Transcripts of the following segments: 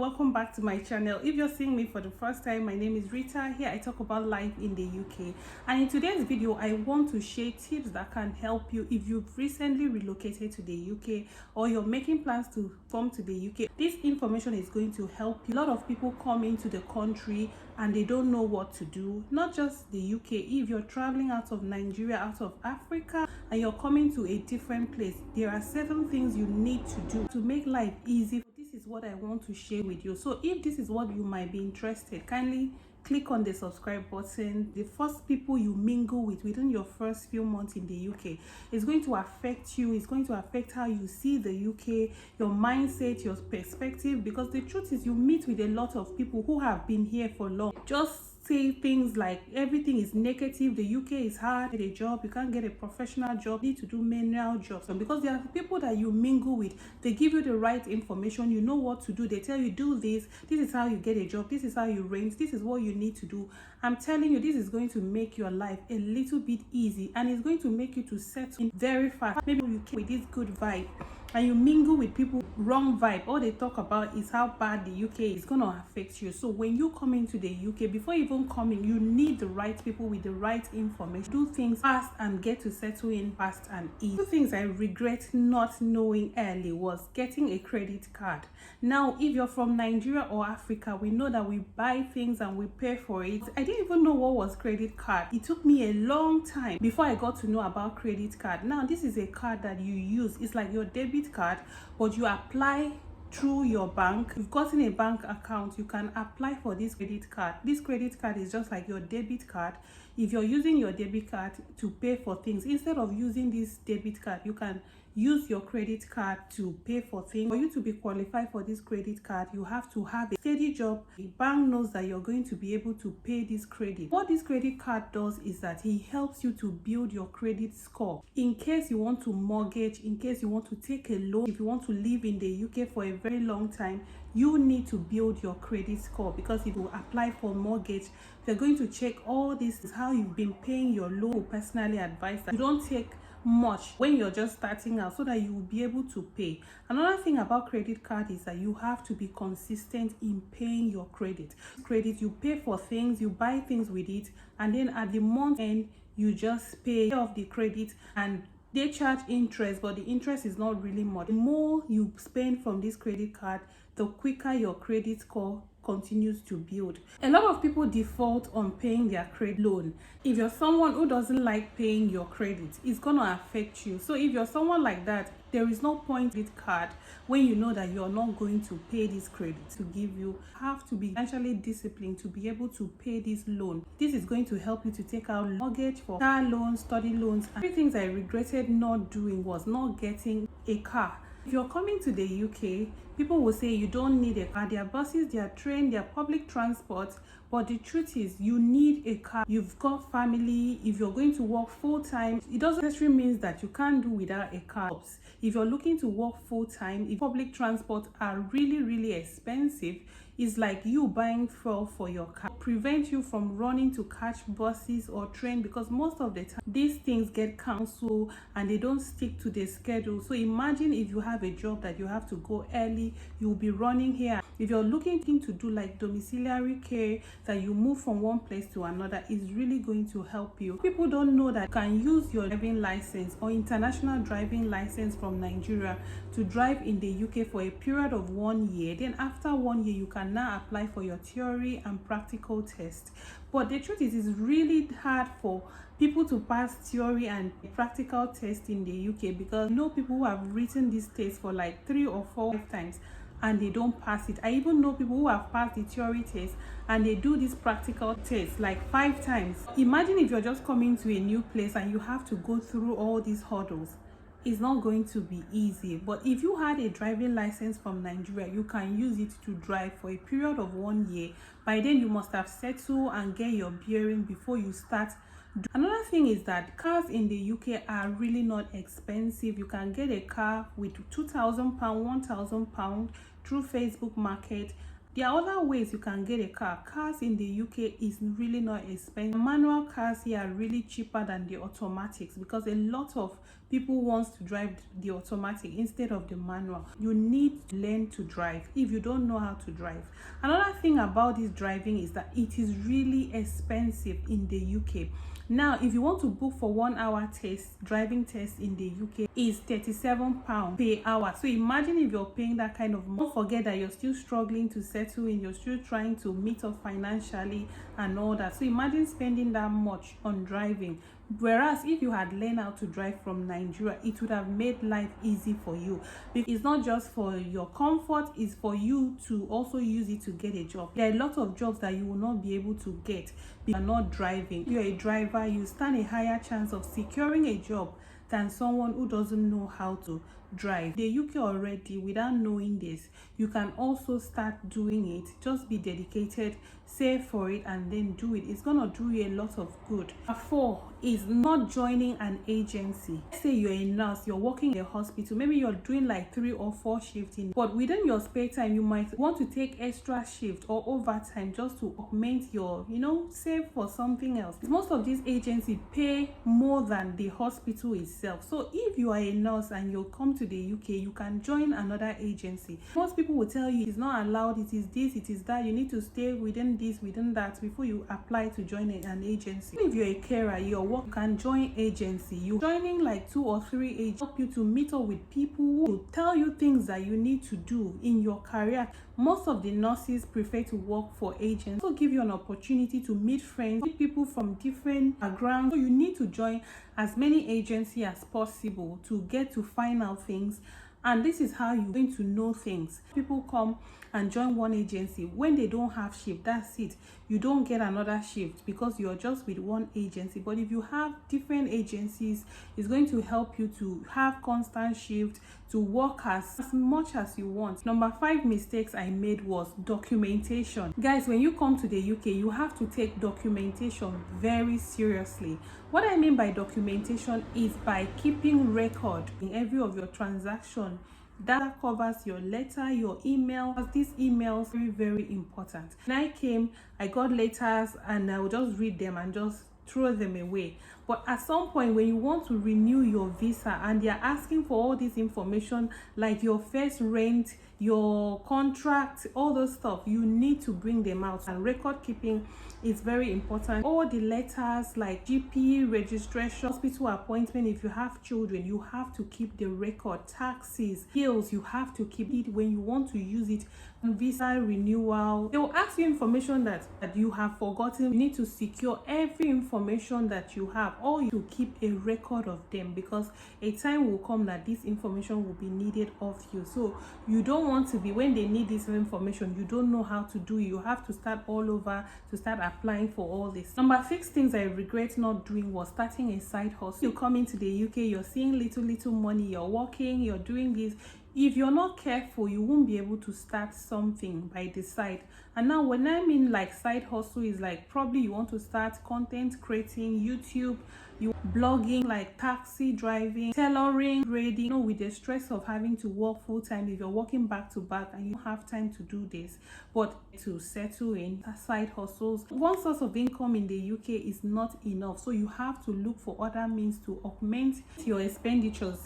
welcome back to my channel. If you're seeing me for the first time, my name is Rita. Here I talk about life in the UK, and in today's video I want to share tips that can help you if you've recently relocated to the UK or you're making plans to come to the UK. This information is going to help you. A lot of people come into the country and they don't know what to do. Not just the UK, if you're traveling out of Nigeria, out of Africa, and you're coming to a different place, there are certain things you need to do to make life easy. This is what I want to share with you. So if this is what you might be interested, kindly click on the subscribe button. The first people you mingle with within your first few months in the UK is going to affect you. It's going to affect how you see the UK, your mindset, your perspective, because the truth is you meet with a lot of people who have been here for long. Just say things like everything is negative, the UK is hard, get a job, you can't get a professional job, you need to do manual jobs. And because there are people that you mingle with, they give you the right information, you know what to do, they tell you do this is how you get a job, this is how you rent, this is what you need to do. I'm telling you, this is going to make your life a little bit easy, and it's going to make you to settle in very fast. Maybe you came with this good vibe and you mingle with people wrong vibe. All they talk about is how bad the UK is going to affect you. So when you come into the UK, before even coming, you need the right people with the right information. Do things fast and get to settle in fast and easy. Two things I regret not knowing early was getting a credit card. Now, if you're from Nigeria or Africa, we know that we buy things and we pay for it. I didn't even know what was credit card. It took me a long time before I got to know about credit card. Now, this is a card that you use. It's like your debit card, but you apply through your bank. You've gotten a bank account, you can apply for this credit card. This credit card is just like your debit card. If you're using your debit card to pay for things, instead of using this debit card, you can use your credit card to pay for things. For you to be qualified for this credit card, you have to have a steady job. The bank knows that you're going to be able to pay this credit. What this credit card does is that it helps you to build your credit score. In case you want to mortgage, in case you want to take a loan, if you want to live in the UK for a very long time, you need to build your credit score, because if you apply for mortgage, they're going to check all this, how you've been paying your loan. Personally advise that you don't take much when you're just starting out, so that you will be able to pay. Another thing about credit card is that you have to be consistent in paying your credit. You pay for things, you buy things with it, and then at the month end you just pay off the credit, and they charge interest, but the interest is not really much. The more you spend from this credit card, the quicker your credit score continues to build. A lot of people default on paying their credit loan. If you're someone who doesn't like paying your credit, it's gonna affect you. So if you're someone like that, there is no point with card when you know that you're not going to pay this credit to give. You have to be financially disciplined to be able to pay this loan. This is going to help you to take out mortgage for car loans, study loans. And 3 things I regretted not doing was not getting a car. If you're coming to the UK, people will say you don't need a car. There are buses, there are trains, there are public transport, but the truth is you need a car. You've got family. If you're going to work full-time, it doesn't necessarily mean that you can't do without a car. If you're looking to work full-time, if public transport are really expensive, it's like you buying fuel for your car. Prevent you from running to catch buses or train, because most of the time these things get cancelled and they don't stick to the schedule. So imagine if you have a job that you have to go early, you'll be running here. If you're looking to do like domiciliary care, that you move from one place to another, is really going to help you. People don't know that you can use your driving license or international driving license from Nigeria to drive in the UK for a period of 1 year. Then after 1 year, you can now apply for your theory and practical test. But the truth is, it's really hard for people to pass theory and practical test in the UK, because I know people who have written this test for like 3 or 4 times and they don't pass it. I even know people who have passed the theory test and they do this practical test like 5 times. Imagine if you're just coming to a new place and you have to go through all these hurdles. It's not going to be easy. But if you had a driving license from Nigeria, you can use it to drive for a period of 1 year. By then you must have settled and get your bearing before you start. Another thing is that cars in the UK are really not expensive. You can get a car with £2,000, £1,000 through Facebook Market. There are other ways you can get a car. Cars in the UK is really not expensive. Manual cars here are really cheaper than the automatics, because a lot of people wants to drive the automatic instead of the manual. You need to learn to drive if you don't know how to drive. Another thing about this driving is that it is really expensive in the UK. Now, if you want to book for 1 hour driving test in the UK, is £37 per hour. So imagine if you're paying that kind of money. Don't forget that you're still struggling to settle in, you're still trying to meet up financially and all that. So imagine spending that much on driving. Whereas if you had learned how to drive from Nigeria, it would have made life easy for you. It's not just for your comfort, it's for you to also use it to get a job. There are a lot of jobs that you will not be able to get if you are not driving. If you're a driver, you stand a higher chance of securing a job than someone who doesn't know how to drive. The UK already, without knowing this, you can also start doing it. Just be dedicated, save for it, and then do it. It's gonna do you a lot of good. 4 is not joining an agency. Let's say you're a nurse, you're working in a hospital, maybe you're doing like 3 or 4 shifts but within your spare time you might want to take extra shift or overtime just to augment your, save for something else. Most of these agencies pay more than the hospital itself. So if you are a nurse and you come to the UK, you can join another agency. Most people will tell you it's not allowed, it is this, it is that, you need to stay within this, within that before you apply to join an agency. If you're a carer, you can join agency. You joining like 2 or 3 agents help you to meet up with people who will tell you things that you need to do in your career. Most of the nurses prefer to work for agents. Also give you an opportunity to meet friends, meet people from different backgrounds. So you need to join as many agencies as possible to get to find out things. And this is how you're going to know things. People come and join one agency. When they don't have shift, that's it. You don't get another shift because you're just with one agency. But if you have different agencies, it's going to help you to have constant shift, to work as much as you want. Number 5 mistakes I made was documentation. Guys, when you come to the UK, you have to take documentation very seriously. What I mean by documentation is by keeping record in every of your transaction. That covers your letter, your email. These emails are very, very important. When I came, I got letters and I would just read them and just throw them away. But at some point when you want to renew your visa and they're asking for all this information like your first rent, your contract, all those stuff, you need to bring them out. And record keeping is very important. All the letters like GP registration, hospital appointment, if you have children, you have to keep the record. Taxes, bills, you have to keep it when you want to use it. Visa renewal, they will ask you information that you have forgotten. You need to secure every information that you have, or you keep a record of them, because a time will come that this information will be needed of you. So you don't want to be, when they need this information, you don't know how to do it. You have to start all over to start applying for all this. Number 6 things I regret not doing was starting a side hustle. You come into the UK, you're seeing little money, you're working, you're doing this. If you're not careful, you won't be able to start something by the side. And now when I mean like side hustle is like probably you want to start content creating, YouTube, you blogging, like taxi driving, tailoring, grading, with the stress of having to work full time. If you're working back to back and you don't have time to do this, but to settle in side hustles, one source of income in the UK is not enough. So you have to look for other means to augment your expenditures.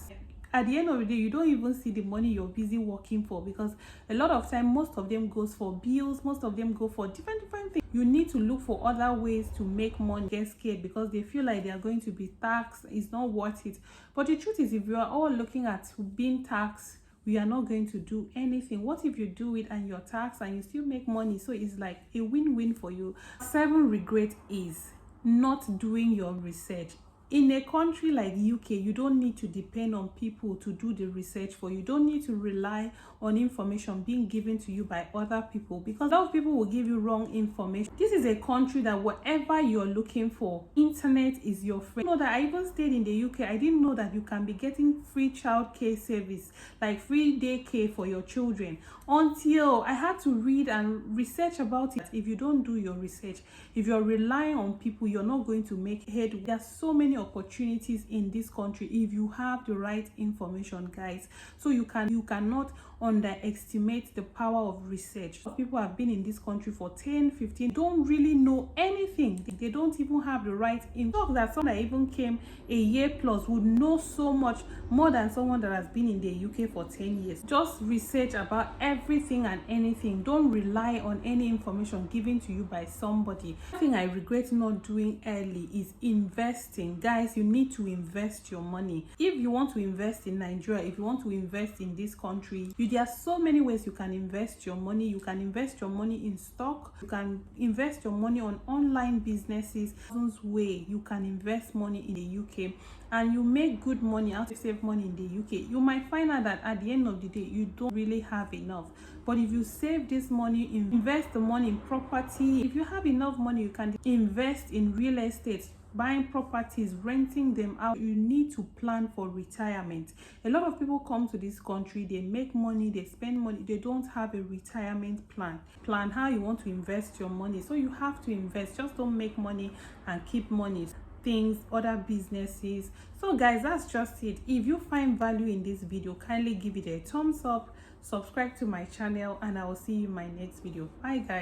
At the end of the day, you don't even see the money you're busy working for, because a lot of time most of them goes for bills, most of them go for different things. You need to look for other ways to make money. Get scared because they feel like they are going to be taxed. It's not worth it. But the truth is, if you are all looking at being taxed, we are not going to do anything. What if you do it and you're taxed and you still make money? So it's like a win-win for you. 7 regret is not doing your research. In a country like UK, you don't need to depend on people to do the research for you. You don't need to rely on information being given to you by other people, because a lot of people will give you wrong information. This is a country that whatever you're looking for, internet is your friend. You know that I even stayed in the UK, I didn't know that you can be getting free childcare service, like free daycare for your children, until I had to read and research about it. If you don't do your research, if you're relying on people, you're not going to make headway. There's so many opportunities in this country if you have the right information, guys. So you cannot underestimate the power of research. People have been in this country for 10-15, don't really know anything. They don't even have the right info. That someone that even came a year plus would know so much more than someone that has been in the UK for 10 years. Just research about everything and anything. Don't rely on any information given to you by somebody. One thing I regret not doing early is investing. Guys, you need to invest your money. If you want to invest in Nigeria, if you want to invest in this country, there are so many ways you can invest your money. You can invest your money in stock, you can invest your money on online businesses. Way you can invest money in the UK and you make good money out to save money in the UK. You might find out that at the end of the day you don't really have enough, but if you save this money, invest the money in property. If you have enough money, you can invest in real estate, buying properties, renting them out. You need to plan for retirement. A lot of people come to this country, they make money, they spend money, they don't have a retirement plan how you want to invest your money. So you have to invest. Just don't make money and keep money, things, other businesses. So guys, that's just it. If you find value in this video, kindly give it a thumbs up, subscribe to my channel, and I will see you in my next video. Bye guys.